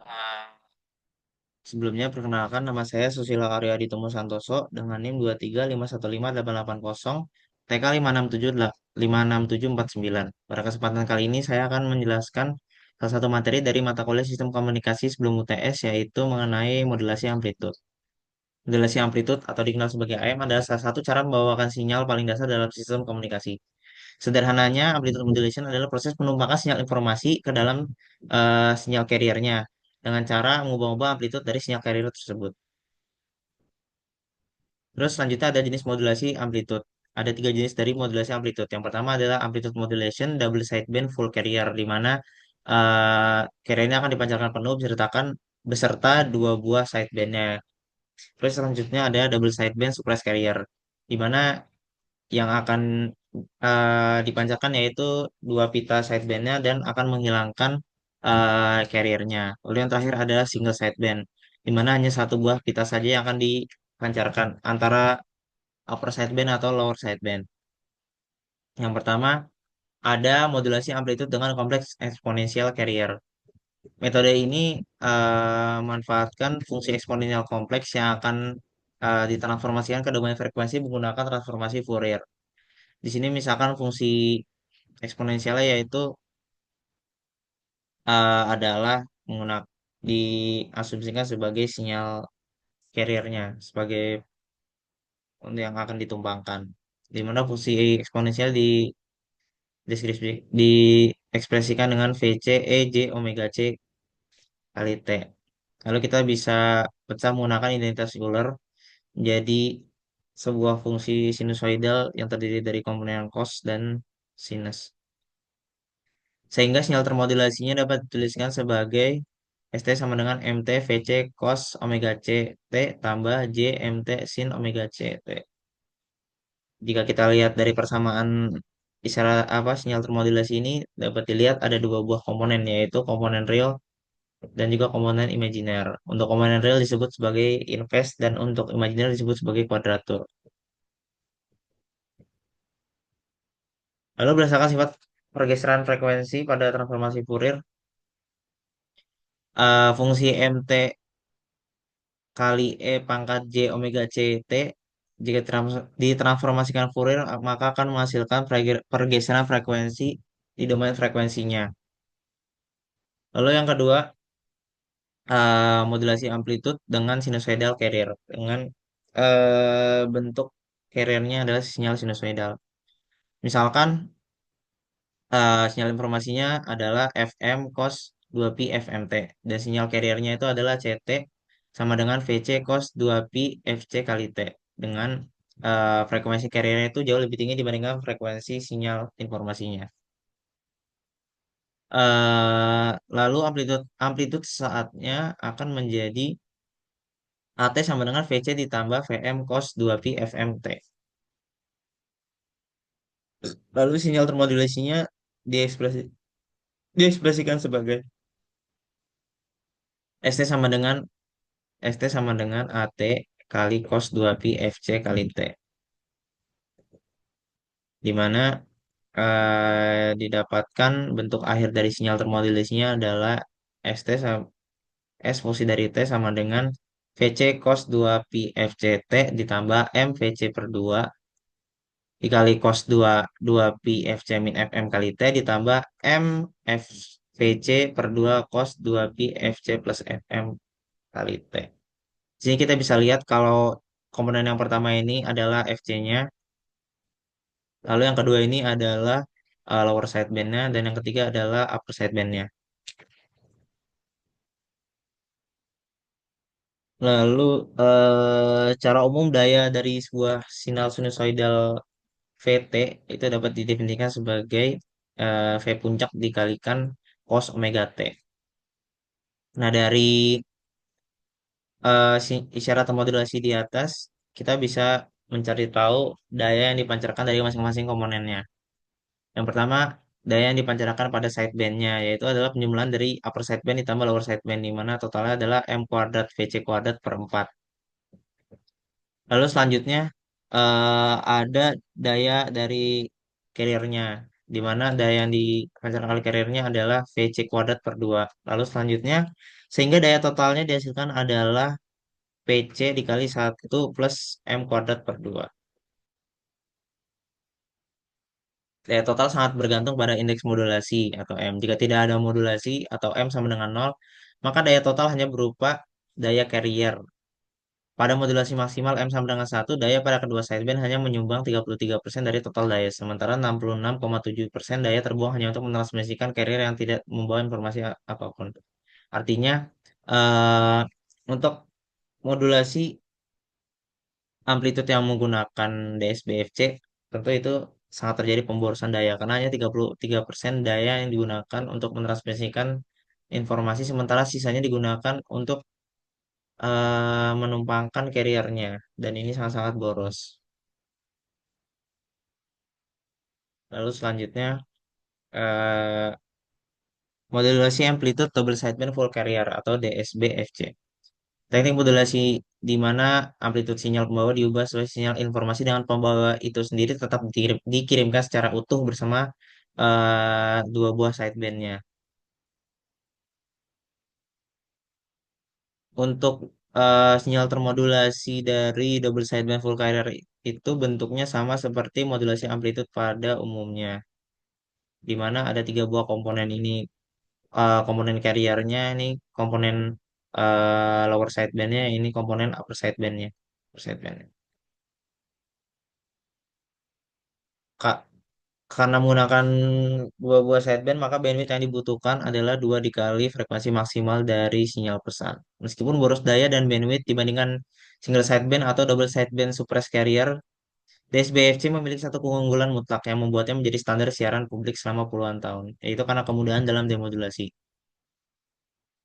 Nah, sebelumnya perkenalkan nama saya Susilo Arya Ditemu Santoso dengan NIM 235151880 TK 56749. Pada kesempatan kali ini saya akan menjelaskan salah satu materi dari mata kuliah Sistem Komunikasi sebelum UTS yaitu mengenai modulasi amplitude. Modulasi amplitude atau dikenal sebagai AM adalah salah satu cara membawakan sinyal paling dasar dalam sistem komunikasi. Sederhananya, amplitude modulation adalah proses penumpakan sinyal informasi ke dalam sinyal carriernya dengan cara mengubah-ubah amplitude dari sinyal carrier tersebut. Terus selanjutnya ada jenis modulasi amplitude. Ada tiga jenis dari modulasi amplitude. Yang pertama adalah amplitude modulation double sideband full carrier, di mana carrier ini akan dipancarkan penuh beserta dua buah sidebandnya. Terus selanjutnya ada double sideband suppressed carrier, di mana yang akan dipancarkan yaitu dua pita sidebandnya dan akan menghilangkan carriernya. Lalu yang terakhir adalah single sideband, di mana hanya satu buah pita saja yang akan dipancarkan antara upper sideband atau lower sideband. Yang pertama ada modulasi amplitude dengan kompleks eksponensial carrier. Metode ini memanfaatkan fungsi eksponensial kompleks yang akan ditransformasikan ke domain frekuensi menggunakan transformasi Fourier. Di sini misalkan fungsi eksponensialnya yaitu adalah menggunakan diasumsikan sebagai sinyal carriernya sebagai yang akan ditumbangkan. Di mana fungsi eksponensial diekspresikan dengan VC E J omega C kali T. Lalu kita bisa pecah menggunakan identitas Euler menjadi sebuah fungsi sinusoidal yang terdiri dari komponen cos dan sinus. Sehingga sinyal termodulasinya dapat dituliskan sebagai ST sama dengan MT VC cos omega C T tambah J MT sin omega C T. Jika kita lihat dari persamaan isyarat apa sinyal termodulasi ini dapat dilihat ada dua buah komponen yaitu komponen real dan juga komponen imajiner. Untuk komponen real disebut sebagai inverse dan untuk imajiner disebut sebagai kuadratur. Lalu berdasarkan sifat pergeseran frekuensi pada transformasi Fourier, fungsi MT kali E pangkat J omega C T jika ditransformasikan Fourier maka akan menghasilkan pergeseran frekuensi di domain frekuensinya. Lalu yang kedua, modulasi amplitude dengan sinusoidal carrier dengan bentuk carriernya adalah sinyal sinusoidal. Misalkan sinyal informasinya adalah FM cos 2pi FMT dan sinyal carriernya itu adalah CT sama dengan VC cos 2pi FC kali T dengan frekuensi carriernya itu jauh lebih tinggi dibandingkan frekuensi sinyal informasinya. Lalu amplitude amplitude saatnya akan menjadi AT sama dengan VC ditambah VM cos 2pi FMT. Lalu sinyal termodulasinya diekspresi, diekspresikan sebagai ST sama dengan AT kali cos 2pi FC kali T. Di mana didapatkan bentuk akhir dari sinyal termodulasinya adalah ST sama, S fungsi dari T sama dengan VC cos 2pi FCT ditambah M VC per 2 dikali cos 2 pi FC min FM kali T ditambah M F VC per 2 cos 2 pi FC plus FM kali T. Di sini kita bisa lihat kalau komponen yang pertama ini adalah FC-nya, lalu yang kedua ini adalah lower sideband-nya, dan yang ketiga adalah upper sideband-nya. Lalu cara umum daya dari sebuah sinyal sinusoidal VT itu dapat didefinisikan sebagai V puncak dikalikan cos omega T. Nah, dari isyarat modulasi di atas, kita bisa mencari tahu daya yang dipancarkan dari masing-masing komponennya. Yang pertama, daya yang dipancarkan pada sidebandnya, yaitu adalah penjumlahan dari upper sideband ditambah lower sideband, di mana totalnya adalah M kuadrat VC kuadrat per 4. Lalu selanjutnya, ada daya dari carriernya. di mana daya yang dipancarkan oleh carriernya adalah VC kuadrat per 2. Lalu selanjutnya, sehingga daya totalnya dihasilkan adalah PC dikali 1 plus M kuadrat per 2. Daya total sangat bergantung pada indeks modulasi atau M. Jika tidak ada modulasi atau M sama dengan 0, maka daya total hanya berupa daya carrier. Pada modulasi maksimal M sama dengan 1, daya pada kedua sideband hanya menyumbang 33% dari total daya, sementara 66,7% daya terbuang hanya untuk mentransmisikan carrier yang tidak membawa informasi apapun. Artinya, eh, untuk modulasi amplitude yang menggunakan DSBFC, tentu itu sangat terjadi pemborosan daya, karena hanya 33% daya yang digunakan untuk mentransmisikan informasi, sementara sisanya digunakan untuk menumpangkan carriernya, dan ini sangat-sangat boros. Lalu selanjutnya, eh, modulasi amplitude double sideband full carrier atau DSB-FC. Teknik modulasi di mana amplitude sinyal pembawa diubah sesuai sinyal informasi dengan pembawa itu sendiri tetap dikirimkan secara utuh bersama dua buah sidebandnya. Untuk sinyal termodulasi dari double sideband full carrier itu bentuknya sama seperti modulasi amplitude pada umumnya, di mana ada tiga buah komponen ini. Komponen carriernya ini komponen lower sidebandnya, ini komponen upper sidebandnya. Upper sidebandnya. Kak, karena menggunakan dua buah sideband, maka bandwidth yang dibutuhkan adalah 2 dikali frekuensi maksimal dari sinyal pesan. Meskipun boros daya dan bandwidth dibandingkan single sideband atau double sideband suppressed carrier, DSBFC memiliki satu keunggulan mutlak yang membuatnya menjadi standar siaran publik selama puluhan tahun, yaitu karena kemudahan dalam demodulasi.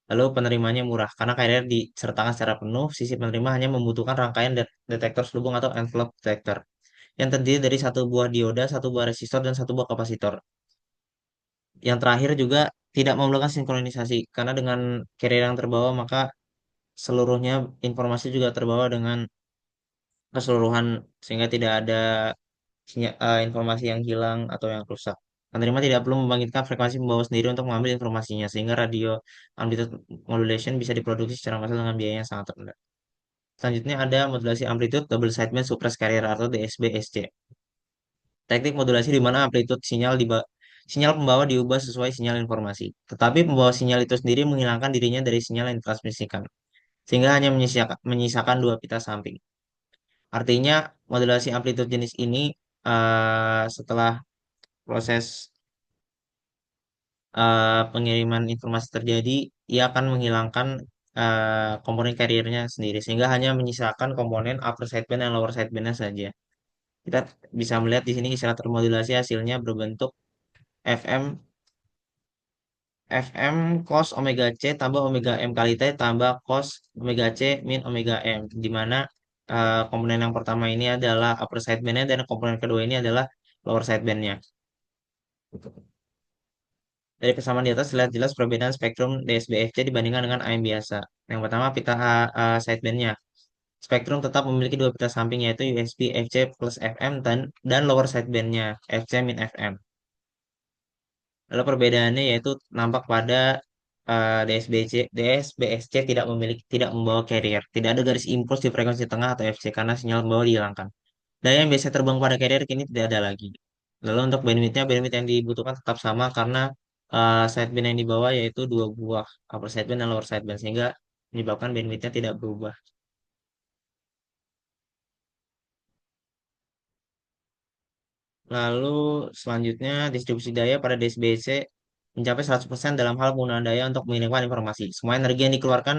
Lalu penerimanya murah, karena carrier disertakan secara penuh, sisi penerima hanya membutuhkan rangkaian detektor selubung atau envelope detector, yang terdiri dari satu buah dioda, satu buah resistor, dan satu buah kapasitor. Yang terakhir juga tidak memerlukan sinkronisasi, karena dengan carrier yang terbawa, maka seluruhnya informasi juga terbawa dengan keseluruhan, sehingga tidak ada informasi yang hilang atau yang rusak. Penerima tidak perlu membangkitkan frekuensi pembawa sendiri untuk mengambil informasinya, sehingga radio amplitude modulation bisa diproduksi secara massal dengan biaya yang sangat rendah. Selanjutnya ada modulasi amplitude double sideband suppressed carrier atau DSB-SC. Teknik modulasi di mana amplitude sinyal pembawa diubah sesuai sinyal informasi. Tetapi pembawa sinyal itu sendiri menghilangkan dirinya dari sinyal yang ditransmisikan, sehingga hanya menyisakan dua pita samping. Artinya, modulasi amplitude jenis ini setelah proses pengiriman informasi terjadi, ia akan menghilangkan komponen carriernya sendiri, sehingga hanya menyisakan komponen upper sideband dan lower sidebandnya saja. Kita bisa melihat di sini istilah termodulasi hasilnya berbentuk FM FM cos omega C tambah omega M kali T tambah cos omega C min omega M, di mana komponen yang pertama ini adalah upper sidebandnya dan komponen kedua ini adalah lower sidebandnya. Dari kesamaan di atas terlihat jelas perbedaan spektrum DSBFC dibandingkan dengan AM biasa. Yang pertama pita sidebandnya. Spektrum tetap memiliki dua pita samping, yaitu USB FC plus FM dan lower sidebandnya FC min FM. Lalu perbedaannya yaitu nampak pada DSBSC tidak membawa carrier. Tidak ada garis impuls di frekuensi tengah atau FC karena sinyal membawa dihilangkan. Daya yang biasa terbang pada carrier kini tidak ada lagi. Lalu untuk bandwidthnya, bandwidth yang dibutuhkan tetap sama karena sideband yang dibawa yaitu dua buah upper sideband dan lower sideband, sehingga menyebabkan bandwidthnya tidak berubah. Lalu selanjutnya distribusi daya pada DSBC mencapai 100% dalam hal penggunaan daya untuk mengirimkan informasi. Semua energi yang dikeluarkan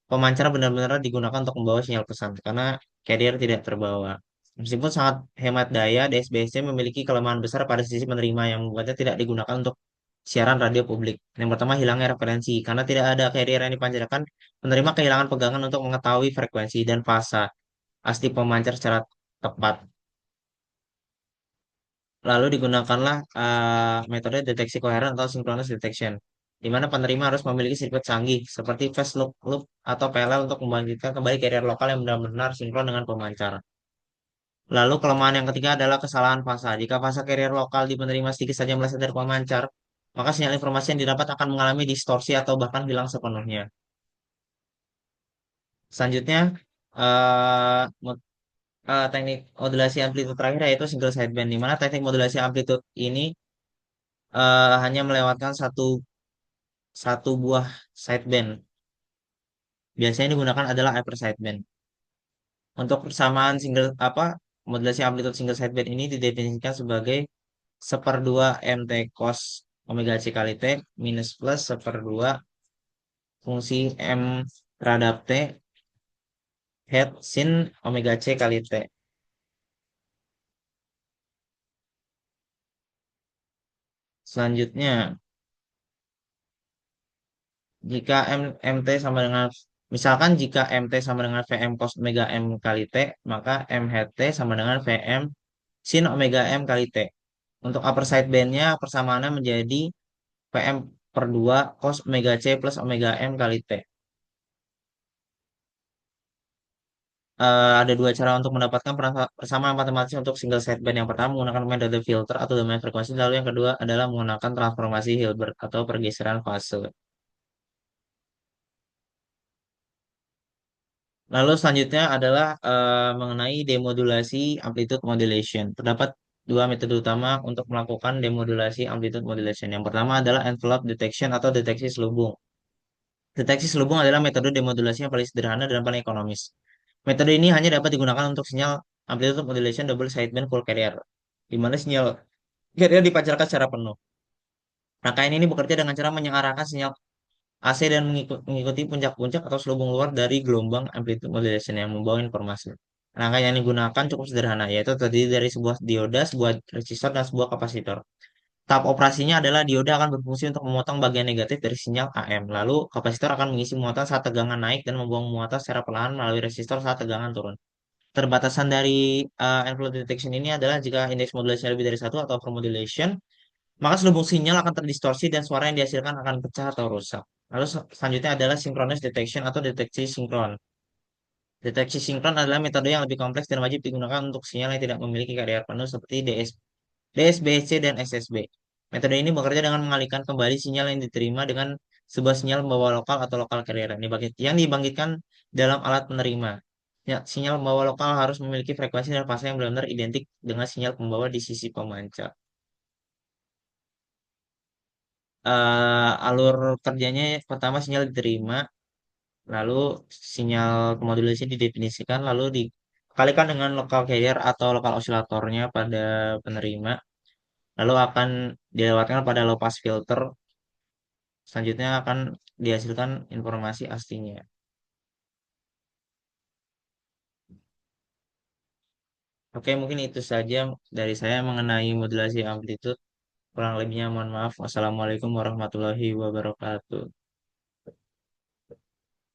pemancar benar-benar digunakan untuk membawa sinyal pesan karena carrier tidak terbawa. Meskipun sangat hemat daya, DSBC memiliki kelemahan besar pada sisi penerima yang membuatnya tidak digunakan untuk siaran radio publik. Yang pertama, hilangnya referensi. Karena tidak ada carrier yang dipancarkan, penerima kehilangan pegangan untuk mengetahui frekuensi dan fasa asli pemancar secara tepat. Lalu digunakanlah metode deteksi koheren atau synchronous detection, di mana penerima harus memiliki sirkuit canggih seperti phase loop atau PLL untuk membangkitkan kembali carrier lokal yang benar-benar sinkron dengan pemancar. Lalu kelemahan yang ketiga adalah kesalahan fasa. Jika fasa carrier lokal di penerima sedikit saja meleset dari pemancar, maka sinyal informasi yang didapat akan mengalami distorsi atau bahkan hilang sepenuhnya. Selanjutnya, eh, teknik modulasi amplitude terakhir yaitu single sideband, di mana teknik modulasi amplitude ini hanya melewatkan satu satu buah sideband. Biasanya yang digunakan adalah upper sideband. Untuk persamaan single apa modulasi amplitude single sideband ini didefinisikan sebagai seperdua MT cos omega C kali T minus plus seperdua fungsi M terhadap T het sin omega C kali T. Selanjutnya, jika MT sama dengan misalkan jika MT sama dengan Vm cos omega M kali T, maka M hat T sama dengan Vm sin omega M kali T. Untuk upper side band-nya persamaannya menjadi Vm per 2 cos omega C plus omega M kali T. Ada dua cara untuk mendapatkan persamaan matematis untuk single sideband. Yang pertama menggunakan metode filter atau domain frekuensi, lalu yang kedua adalah menggunakan transformasi Hilbert atau pergeseran fase. Lalu selanjutnya adalah mengenai demodulasi amplitude modulation. Terdapat dua metode utama untuk melakukan demodulasi amplitude modulation. Yang pertama adalah envelope detection atau deteksi selubung. Deteksi selubung adalah metode demodulasi yang paling sederhana dan paling ekonomis. Metode ini hanya dapat digunakan untuk sinyal amplitude modulation double sideband full carrier, di mana sinyal carrier dipancarkan secara penuh. Rangkaian ini bekerja dengan cara menyearahkan sinyal AC dan mengikuti puncak-puncak atau selubung luar dari gelombang amplitude modulation yang membawa informasi. Rangkaian yang digunakan cukup sederhana, yaitu terdiri dari sebuah dioda, sebuah resistor, dan sebuah kapasitor. Tahap operasinya adalah dioda akan berfungsi untuk memotong bagian negatif dari sinyal AM. Lalu kapasitor akan mengisi muatan saat tegangan naik dan membuang muatan secara perlahan melalui resistor saat tegangan turun. Terbatasan dari envelope detection ini adalah jika indeks modulasinya lebih dari satu atau overmodulation, maka selubung sinyal akan terdistorsi dan suara yang dihasilkan akan pecah atau rusak. Lalu selanjutnya adalah synchronous detection atau deteksi sinkron. Deteksi sinkron adalah metode yang lebih kompleks dan wajib digunakan untuk sinyal yang tidak memiliki KDR penuh seperti DSBC dan SSB. Metode ini bekerja dengan mengalihkan kembali sinyal yang diterima dengan sebuah sinyal membawa lokal atau lokal carrier yang dibangkitkan dalam alat penerima. Ya, sinyal membawa lokal harus memiliki frekuensi dan fase yang benar-benar identik dengan sinyal pembawa di sisi pemancar. Alur kerjanya pertama sinyal diterima, lalu sinyal modulasi didefinisikan, lalu dikalikan dengan lokal carrier atau lokal osilatornya pada penerima, lalu akan dilewatkan pada low pass filter, selanjutnya akan dihasilkan informasi aslinya. Oke, mungkin itu saja dari saya mengenai modulasi amplitude. Kurang lebihnya mohon maaf. Wassalamualaikum warahmatullahi wabarakatuh.